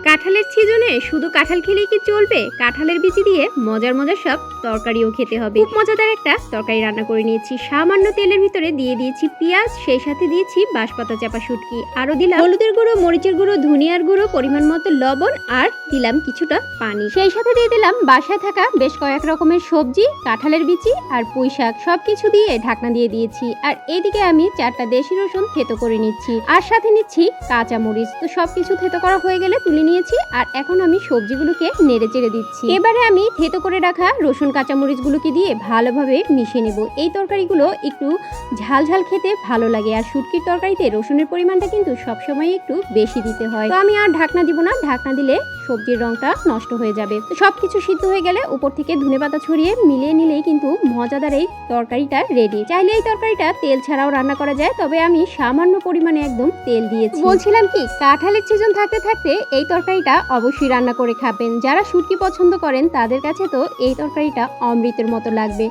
কাঁঠালের সিজনে শুধু কাঁঠাল খেলেই কি চলবে? কাঁঠালের বিচি দিয়ে মজার মজার সব তরকারিও খেতে হবে। খুব মজাদার একটা তরকারি রান্না করে নিয়েছি। সামান্য তেলের ভিতরে দিয়ে দিয়েছি পেঁয়াজ, সেই সাথে দিয়েছি বাঁশপাতা চাপা শুটকি, আরো দিলাম হলুদের গুঁড়ো, মরিচের গুঁড়ো, ধনিয়ার গুঁড়ো, পরিমাণ মতো লবণ, আর দিলাম কিছুটা পানি। সেই সাথে দিয়ে দিলাম বাসায় থাকা বেশ কয়েক রকমের সবজি, কাঁঠালের বিচি আর পুঁই শাক, সবকিছু দিয়ে ঢাকনা দিয়ে দিয়েছি। আর এদিকে আমি 4টা দেশি রসুন থেতো করে নিচ্ছি, আর সাথে নিচ্ছি কাঁচা মরিচ। তো সবকিছু থেতো করা হয়ে গেলে তুলে নিয়েছি, আর এখন আমি সবজিগুলোকে নেড়ে চেড়ে দিচ্ছি। এবারে আমি থেতো করে রাখা রসুন কাঁচা মরিচগুলোকে দিয়ে ভালোভাবে মিশিয়ে নেব। এই তরকারিগুলো একটু ঝাল ঝাল খেতে ভালো লাগে, আর শুটকির তরকারিতে রসুনের পরিমাণটা কিন্তু সবসময় একটু বেশি দিতে হয়। তো আমি আর ঢাকনা দিব না, ঢাকনা দিলে সবজির রংটা নষ্ট হয়ে যাবে। তো সবকিছু সিদ্ধ হয়ে গেলে উপর থেকে ধনেপাতা ছড়িয়ে মিলিয়ে নিলেই কিন্তু মজাদার এই তরকারিটা রেডি। চাইলে এই তরকারিটা তেল ছাড়াও রান্না করা যায়, তবে আমি সামান্য পরিমাণে একদম তেল দিয়েছি। বলছিলাম কি, কাঁঠালের সিজন থাকতে থাকতে এই তরকারিটা অবশ্যই রান্না করে খাবেন। যারা শুটকি পছন্দ করেন তাদের কাছে তো এই তরকারিটা অমৃতের মতো লাগবে।